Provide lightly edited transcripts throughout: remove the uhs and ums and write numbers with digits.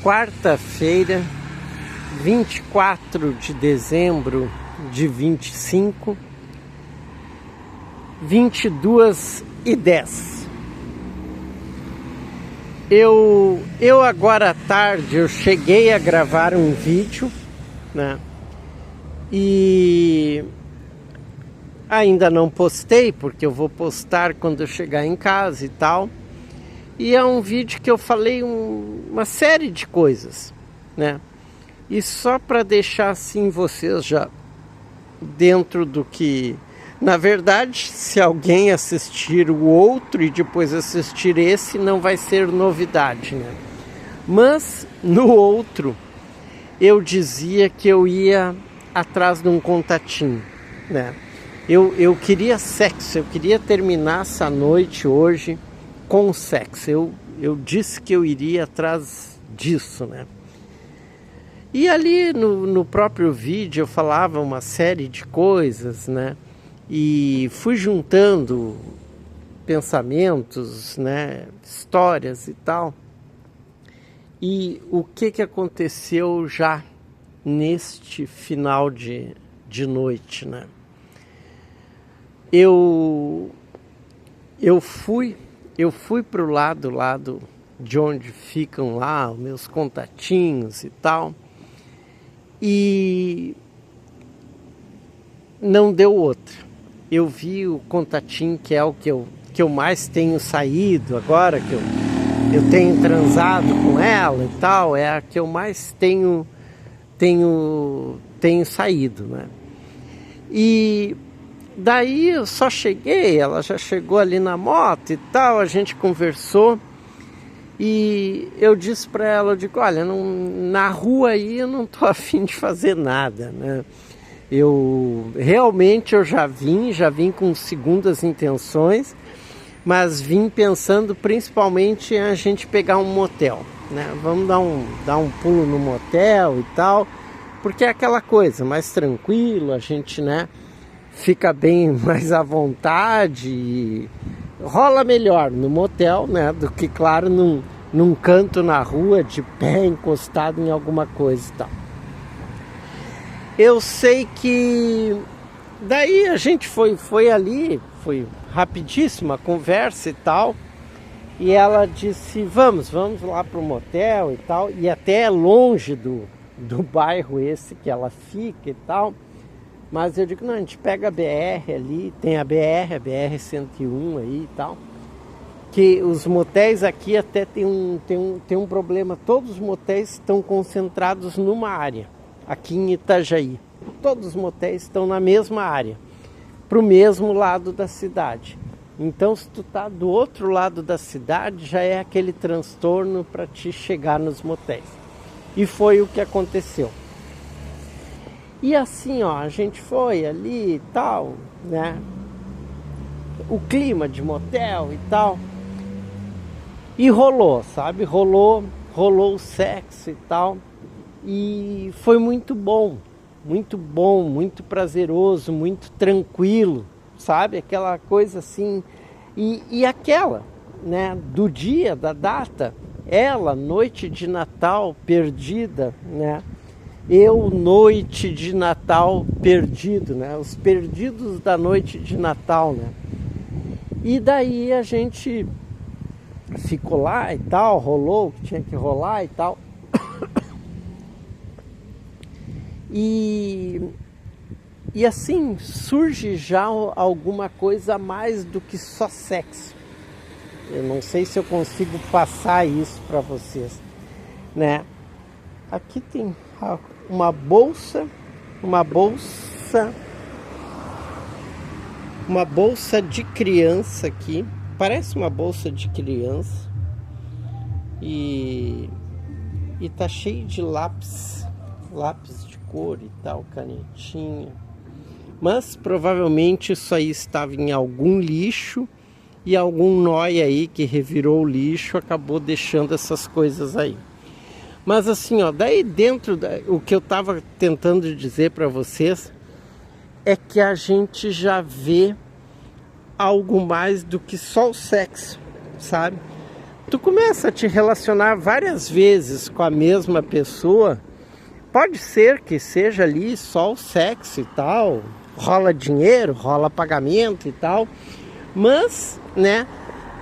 quarta-feira, 24 de dezembro de 25, 22h10. Eu agora à tarde eu cheguei a gravar um vídeo, né? E ainda não postei, porque eu vou postar quando eu chegar em casa e tal. E é um vídeo que eu falei uma série de coisas, né? E só para deixar assim vocês já dentro do que... Na verdade, se alguém assistir o outro e depois assistir esse, não vai ser novidade, né? Mas no outro, eu dizia que eu ia atrás de um contatinho, né? Eu queria sexo, eu queria terminar essa noite hoje com sexo. Eu disse que eu iria atrás disso, né? E ali no próprio vídeo eu falava uma série de coisas, né? E fui juntando pensamentos, né? Histórias e tal. E o que aconteceu já neste final de noite, né? Eu fui para o lado de onde ficam lá os meus contatinhos e tal, e não deu outra. Eu vi o contatinho que é o que eu mais tenho saído agora, que eu tenho transado com ela e tal, é a que eu mais tenho saído, né? E daí eu só cheguei, ela já chegou ali na moto e tal, a gente conversou e eu disse para ela, eu digo, olha, na rua aí eu não tô afim de fazer nada, né? Realmente eu já vim com segundas intenções, mas vim pensando principalmente em a gente pegar um motel, né? Vamos dar um pulo no motel e tal, porque é aquela coisa mais tranquilo, a gente, né, fica bem mais à vontade e rola melhor no motel, né, do que, claro, num canto na rua, de pé, encostado em alguma coisa e tal. Eu sei que daí a gente foi ali, foi rapidíssima a conversa e tal, e ela disse, vamos lá pro motel e tal, e até é longe do bairro esse que ela fica e tal. Mas eu digo, não, a gente pega a BR ali, tem a BR-101 aí e tal. Que os motéis aqui até tem um problema, todos os motéis estão concentrados numa área, aqui em Itajaí. Todos os motéis estão na mesma área, para o mesmo lado da cidade. Então, se tu tá do outro lado da cidade, já é aquele transtorno para te chegar nos motéis. E foi o que aconteceu. E assim, ó, a gente foi ali e tal, né? O clima de motel e tal. E rolou, sabe? Rolou o sexo e tal. E foi muito bom, muito prazeroso, muito tranquilo, sabe? Aquela coisa assim. E aquela, né? Do dia, da data, ela, noite de Natal perdida, né? Eu, noite de Natal perdido, né? Os perdidos da noite de Natal, né? E daí a gente ficou lá e tal, rolou o que tinha que rolar e tal. E assim, surge já alguma coisa a mais do que só sexo. Eu não sei se eu consigo passar isso para vocês, né? Aqui tem uma bolsa de criança aqui, parece uma bolsa de criança, e tá cheio de lápis de cor e tal, canetinha, mas provavelmente isso aí estava em algum lixo e algum nóia aí que revirou o lixo acabou deixando essas coisas aí. Mas assim, ó, daí dentro o que eu estava tentando dizer para vocês é que a gente já vê algo mais do que só o sexo, sabe? tu começa a te relacionar várias vezes com a mesma pessoa. Pode ser que seja ali só o sexo e tal, rola dinheiro, rola pagamento e tal, mas, né,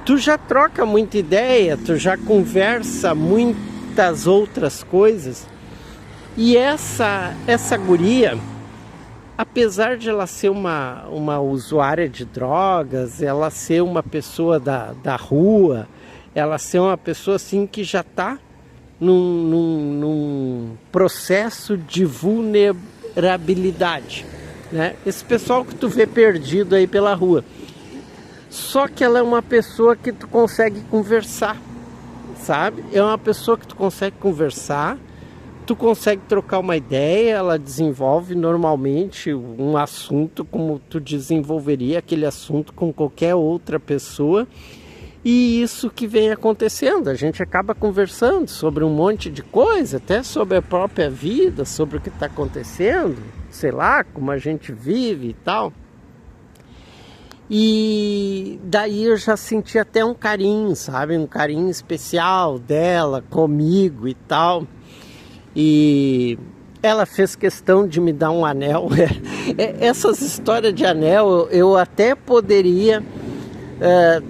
tu já troca muita ideia, tu já conversa muitas outras coisas. E essa guria, apesar de ela ser uma usuária de drogas, ela ser uma pessoa da rua, ela ser uma pessoa assim que já está num processo de vulnerabilidade, né? Esse pessoal que tu vê perdido aí pela rua. Só que ela é uma pessoa que tu consegue conversar, sabe? É uma pessoa que tu consegue conversar, tu consegue trocar uma ideia, ela desenvolve normalmente um assunto como tu desenvolveria aquele assunto com qualquer outra pessoa. E isso que vem acontecendo, a gente acaba conversando sobre um monte de coisa, até sobre a própria vida, sobre o que está acontecendo, sei lá, como a gente vive e tal. E daí eu já senti até um carinho, sabe? Um carinho especial dela comigo e tal. E ela fez questão de me dar um anel. Essas histórias de anel eu até poderia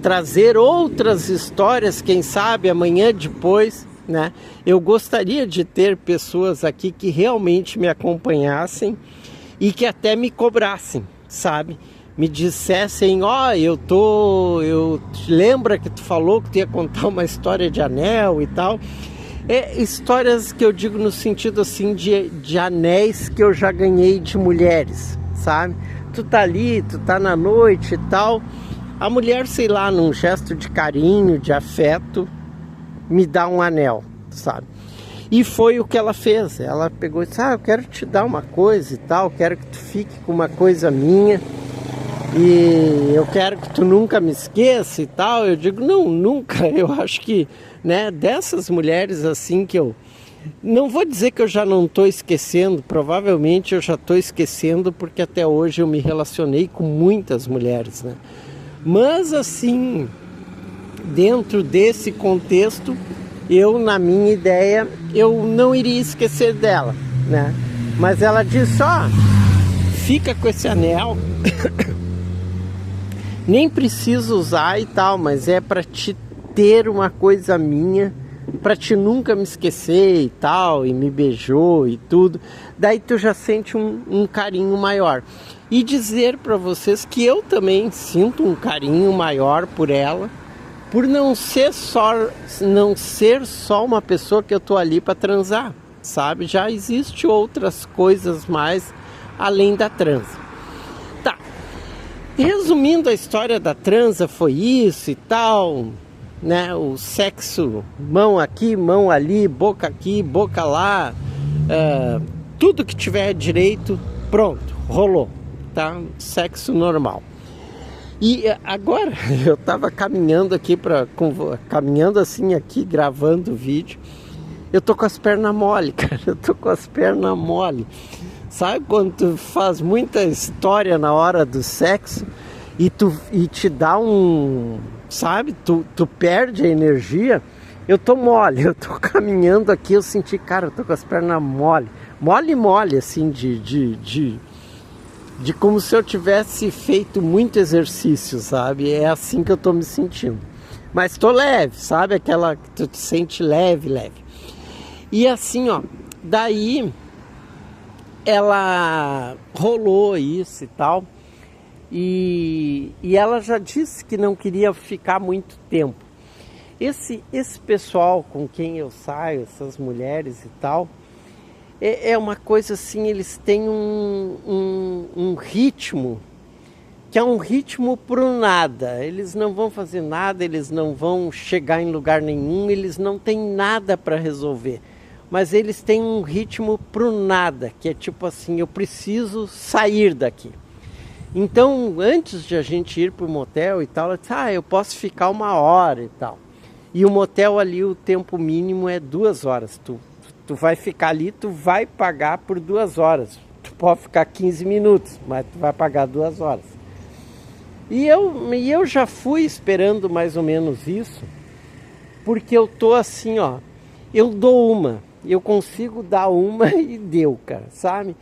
trazer outras histórias, quem sabe amanhã depois, né? Eu gostaria de ter pessoas aqui que realmente me acompanhassem e que até me cobrassem, sabe? Me dissessem, eu lembra que tu falou que tu ia contar uma história de anel e tal. Histórias que eu digo no sentido assim de anéis que eu já ganhei de mulheres, sabe? Tu tá ali, tu tá na noite e tal, a mulher, sei lá, num gesto de carinho, de afeto, me dá um anel, sabe? E foi o que ela fez. Ela pegou e disse, eu quero te dar uma coisa e tal, quero que tu fique com uma coisa minha e eu quero que tu nunca me esqueça e tal. Eu digo, não, nunca. Eu acho que, né, dessas mulheres assim que eu não vou dizer que eu já não estou esquecendo, provavelmente eu já estou esquecendo porque até hoje eu me relacionei com muitas mulheres, né? Mas assim, dentro desse contexto, eu, na minha ideia, eu não iria esquecer dela, né? Mas ela disse, fica com esse anel, nem preciso usar e tal, mas é para te ter uma coisa minha, para te nunca me esquecer e tal, e me beijou e tudo. Daí tu já sente um carinho maior. E dizer para vocês que eu também sinto um carinho maior por ela, por não ser só uma pessoa que eu tô ali para transar, sabe? Já existe outras coisas mais além da transa. Tá. Resumindo, a história da transa foi isso e tal, né? O sexo, mão aqui, mão ali, boca aqui, boca lá, tudo que tiver direito, pronto, rolou, tá? Sexo normal. E agora eu tava caminhando aqui caminhando assim aqui, gravando o vídeo. Eu tô com as pernas mole, cara. Eu tô com as pernas mole. Sabe quando tu faz muita história na hora do sexo e te dá sabe? Tu perde a energia. Eu tô mole, eu tô caminhando aqui, eu senti, cara, eu tô com as pernas mole. Mole, assim, de como se eu tivesse feito muito exercício, sabe? É assim que eu tô me sentindo. Mas tô leve, sabe? Aquela que tu te sente leve. E assim, daí ela rolou isso e tal. E ela já disse que não queria ficar muito tempo. Esse pessoal com quem eu saio, essas mulheres e tal, é uma coisa assim, eles têm um ritmo, que é um ritmo pro nada. Eles não vão fazer nada, eles não vão chegar em lugar nenhum, eles não têm nada para resolver. Mas eles têm um ritmo pro nada, que é tipo assim, eu preciso sair daqui. Então, antes de a gente ir pro motel e tal, ela disse, eu posso ficar 1 hora e tal. E o motel ali, o tempo mínimo é 2 horas. Tu vai ficar ali, tu vai pagar por 2 horas. Tu pode ficar 15 minutos, mas tu vai pagar 2 horas. E eu já fui esperando mais ou menos isso. porque eu tô assim, ó, eu dou uma, eu consigo dar uma e deu, cara, sabe?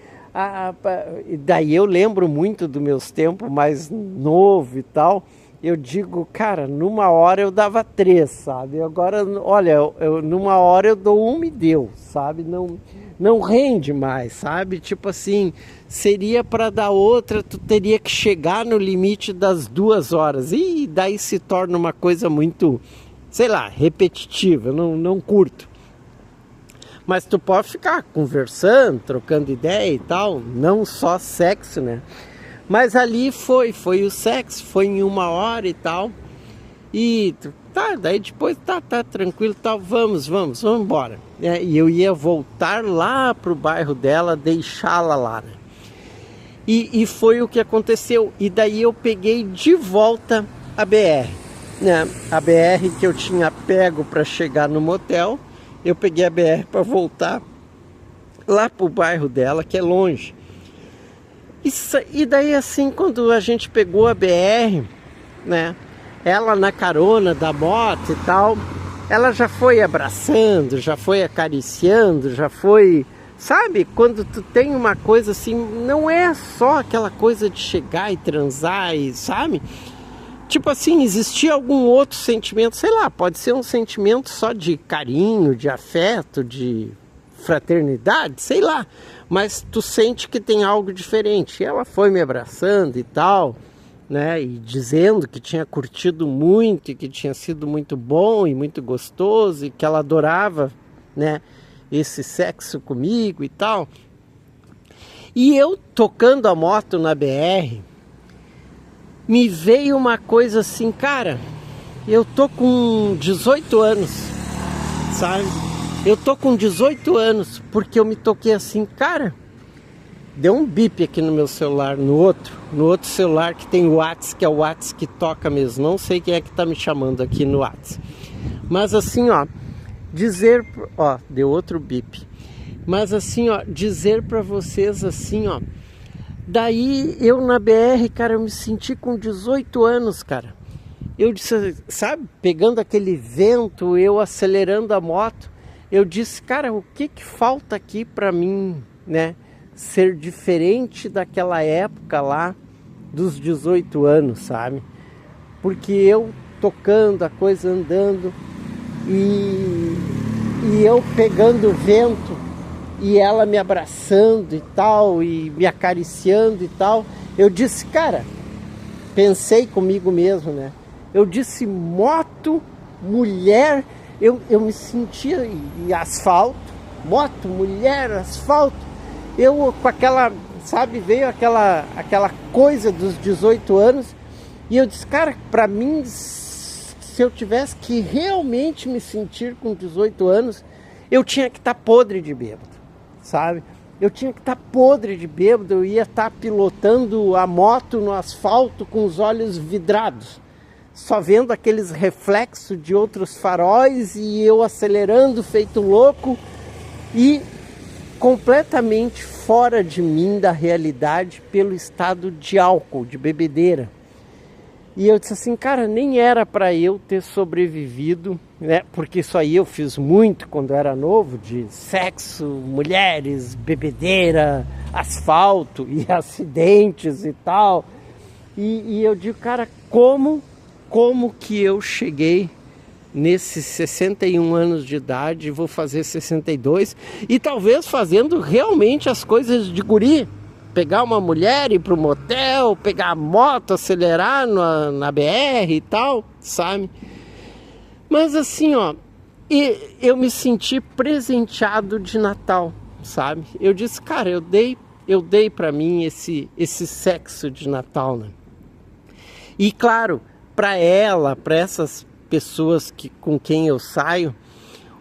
E daí eu lembro muito dos meus tempos mais novo e tal. Eu digo, cara, numa hora eu dava 3, sabe? Agora, olha, numa hora eu dou uma e deu, sabe? Não rende mais, sabe? Tipo assim, seria para dar outra, tu teria que chegar no limite das 2 horas. E daí se torna uma coisa muito, sei lá, repetitiva, eu não curto. Mas tu pode ficar conversando, trocando ideia e tal, não só sexo, né? Mas ali foi o sexo, foi em 1 hora e tal. E tá, daí depois tá tranquilo, tal, vamos embora. E eu ia voltar lá pro bairro dela, deixá-la lá, né? E foi o que aconteceu. E daí eu peguei de volta a BR, né? A BR que eu tinha pego para chegar no motel, eu peguei a BR para voltar lá pro bairro dela, que é longe. E daí assim, quando a gente pegou a BR, né? Ela na carona da moto e tal, ela já foi abraçando, já foi acariciando, já foi... Sabe, quando tu tem uma coisa assim, não é só aquela coisa de chegar e transar, e, sabe? Tipo assim, existia algum outro sentimento, sei lá, pode ser um sentimento só de carinho, de afeto, de fraternidade, sei lá. Mas tu sente que tem algo diferente. E ela foi me abraçando e tal, né? E dizendo que tinha curtido muito, e que tinha sido muito bom e muito gostoso, e que ela adorava, né, esse sexo comigo e tal. E eu tocando a moto na BR, me veio uma coisa assim, cara, eu tô com 18 anos, sabe? Eu tô com 18 anos, porque eu me toquei assim, cara, deu um bip aqui no meu celular, no outro celular que tem o WhatsApp, que é o WhatsApp que toca mesmo, não sei quem é que tá me chamando aqui no WhatsApp. Mas assim, ó, dizer, ó, deu outro bip. Mas assim, ó, dizer pra vocês assim, ó, daí eu na BR, cara, eu me senti com 18 anos, cara. Eu disse, sabe, pegando aquele vento, eu acelerando a moto, eu disse, cara, o que falta aqui pra mim, né, ser diferente daquela época lá dos 18 anos, sabe? Porque eu tocando, a coisa andando e eu pegando o vento e ela me abraçando e tal, e me acariciando e tal, eu disse, cara, pensei comigo mesmo, né? Eu disse, moto, mulher, eu me sentia, e asfalto, moto, mulher, asfalto, eu com aquela, sabe, veio aquela coisa dos 18 anos, e eu disse, cara, pra mim, se eu tivesse que realmente me sentir com 18 anos, eu tinha que estar podre de bêbado, sabe? Eu tinha que estar podre de bêbado, eu ia estar pilotando a moto no asfalto com os olhos vidrados, só vendo aqueles reflexos de outros faróis e eu acelerando feito louco e completamente fora de mim, da realidade, pelo estado de álcool, de bebedeira. E eu disse assim, cara, nem era para eu ter sobrevivido, né? Porque isso aí eu fiz muito quando era novo, de sexo, mulheres, bebedeira, asfalto e acidentes e tal. E eu digo, cara, como que eu cheguei nesses 61 anos de idade, vou fazer 62, e talvez fazendo realmente as coisas de guri, pegar uma mulher, ir pro motel, pegar a moto, acelerar na BR e tal, sabe? Mas assim, ó, eu me senti presenteado de Natal, sabe? Eu disse, cara, eu dei pra mim esse sexo de Natal, né? E claro, para ela, para essas pessoas com quem eu saio,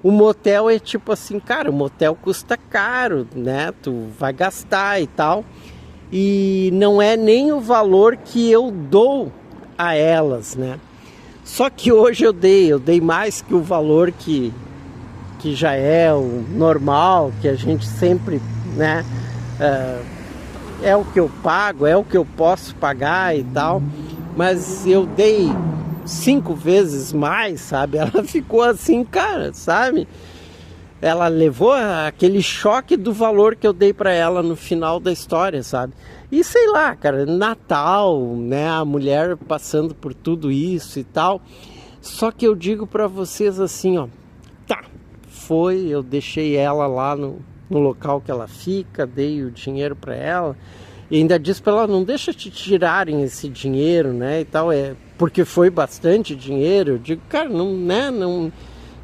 o motel é tipo assim, cara, o motel custa caro, né? Tu vai gastar e tal. E não é nem o valor que eu dou a elas, né? Só que hoje eu dei mais que o valor que já é o normal, que a gente sempre, né? É o que eu pago, é o que eu posso pagar e tal. Mas eu dei 5 vezes mais, sabe? Ela ficou assim, cara, sabe? Ela levou aquele choque do valor que eu dei para ela no final da história, sabe? E sei lá, cara, Natal, né? A mulher passando por tudo isso e tal. Só que eu digo para vocês assim, ó, tá, eu deixei ela lá no local que ela fica, dei o dinheiro para ela. E ainda disse para ela, não deixa te tirarem esse dinheiro, né, e tal, porque foi bastante dinheiro. Eu digo, cara, não, né, não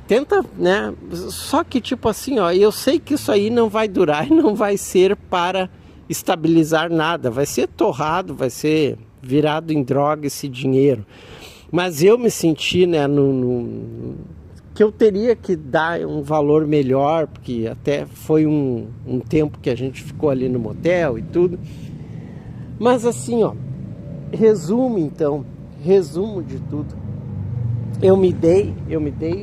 tenta, né, só que tipo assim, ó, eu sei que isso aí não vai durar e não vai ser para estabilizar nada, vai ser torrado, vai ser virado em droga esse dinheiro. Mas eu me senti, né, que eu teria que dar um valor melhor, porque até foi um tempo que a gente ficou ali no motel e tudo. Mas assim, ó, resumo de tudo. Eu me dei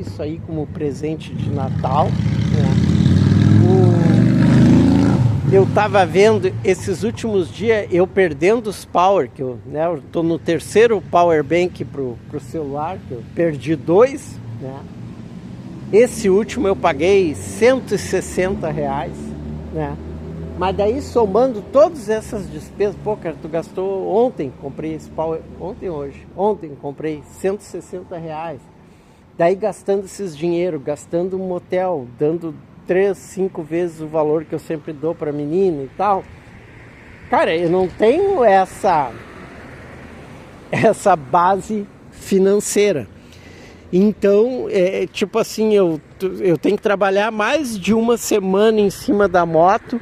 isso aí como presente de Natal, né? Eu tava vendo esses últimos dias, eu perdendo os power, que eu tô no terceiro power bank pro celular, que eu perdi 2, né? Esse último eu paguei R$160, né? Mas daí somando todas essas despesas, pô, cara, tu gastou ontem, comprei esse power, ontem comprei R$160. Daí gastando esses dinheiro, gastando um motel, dando 3, 5 vezes o valor que eu sempre dou pra menina e tal. Cara, eu não tenho essa base financeira. Então, tipo assim, eu tenho que trabalhar mais de uma semana em cima da moto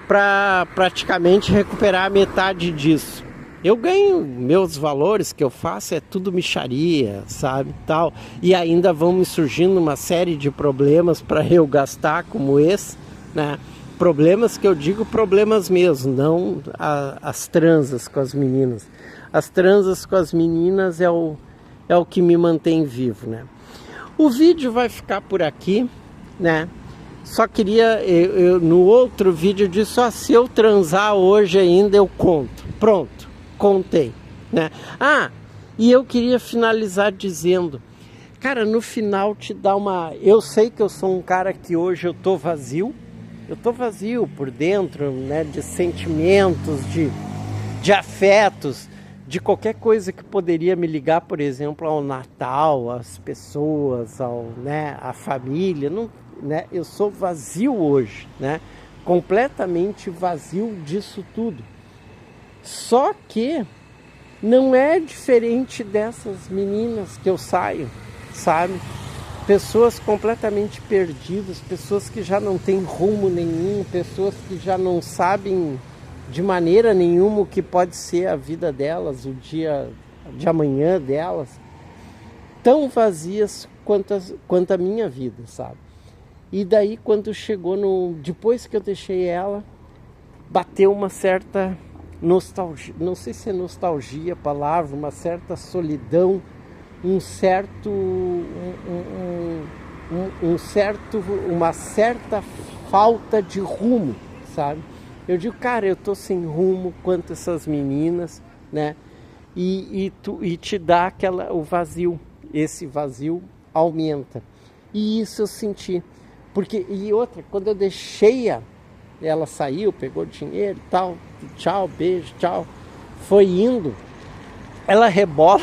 para praticamente recuperar a metade disso. Eu ganho meus valores que eu faço, é tudo mixaria, sabe, tal. E ainda vão me surgindo uma série de problemas para eu gastar, como esse, né? Problemas que eu digo problemas mesmo, não as transas com as meninas. As transas com as meninas é o que me mantém vivo, né? O vídeo vai ficar por aqui, né? Só queria, no outro vídeo eu disse, ó, se eu transar hoje ainda eu conto. Pronto, contei, né? Ah, e eu queria finalizar dizendo, cara, no final te dá uma... Eu sei que eu sou um cara que hoje eu tô vazio por dentro, né? De sentimentos, de afetos, de qualquer coisa que poderia me ligar, por exemplo, ao Natal, às pessoas, né, à família, não, né, eu sou vazio hoje, né, completamente vazio disso tudo. Só que não é diferente dessas meninas que eu saio, sabe? Pessoas completamente perdidas, pessoas que já não têm rumo nenhum, pessoas que já não sabem de maneira nenhuma o que pode ser a vida delas, o dia de amanhã delas, tão vazias quanto a minha vida, sabe? E daí quando chegou depois que eu deixei ela, bateu uma certa nostalgia, não sei se é nostalgia a palavra, uma certa solidão, uma certa falta de rumo, sabe? Eu digo, cara, eu tô sem rumo quanto essas meninas, né? E te dá o vazio. Esse vazio aumenta. E isso eu senti. E outra, quando eu deixei ela saiu, pegou dinheiro e tal, tchau, beijo, tchau. Foi indo. Ela rebola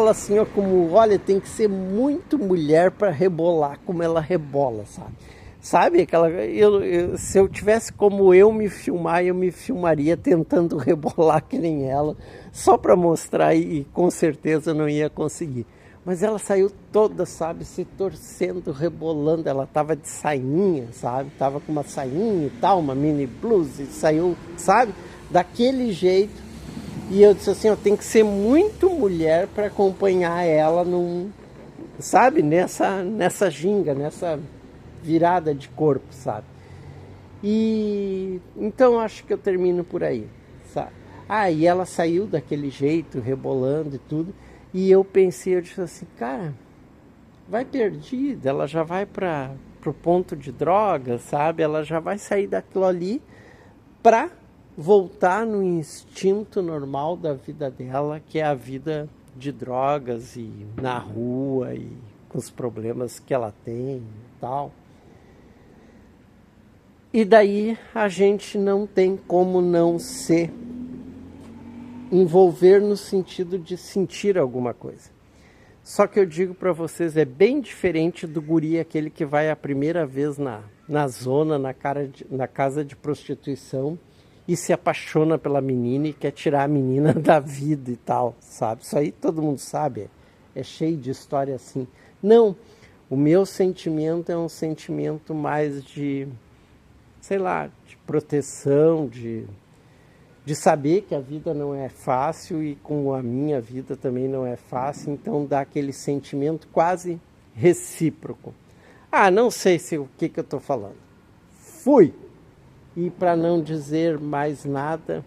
assim, ó, como, olha, tem que ser muito mulher para rebolar como ela rebola, sabe? Sabe, se eu tivesse como eu me filmaria tentando rebolar que nem ela, só para mostrar e com certeza não ia conseguir. Mas ela saiu toda, sabe, se torcendo, rebolando, ela tava de sainha, sabe, tava com uma sainha e tal, uma mini blusa, e saiu, sabe, daquele jeito. E eu disse assim, ó, tem que ser muito mulher para acompanhar ela sabe, nessa ginga, nessa virada de corpo, sabe? E então acho que eu termino por aí, sabe? E ela saiu daquele jeito, rebolando e tudo, e eu disse assim, cara, vai perdida, ela já vai pro ponto de droga, sabe? Ela já vai sair daquilo ali pra voltar no instinto normal da vida dela, que é a vida de drogas e na rua e com os problemas que ela tem e tal. E daí a gente não tem como não se envolver no sentido de sentir alguma coisa. Só que eu digo para vocês, é bem diferente do guri, aquele que vai a primeira vez na zona, na casa de prostituição e se apaixona pela menina e quer tirar a menina da vida e tal, sabe? Isso aí todo mundo sabe, é cheio de história assim. Não, o meu sentimento é um sentimento mais de, sei lá, de proteção, de saber que a vida não é fácil e com a minha vida também não é fácil, então dá aquele sentimento quase recíproco. Ah, não sei se o que eu estou falando. Fui! E para não dizer mais nada,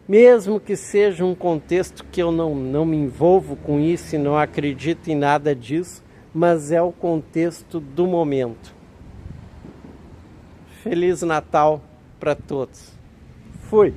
mesmo que seja um contexto que eu não me envolvo com isso e não acredito em nada disso, mas é o contexto do momento. Feliz Natal para todos. Fui!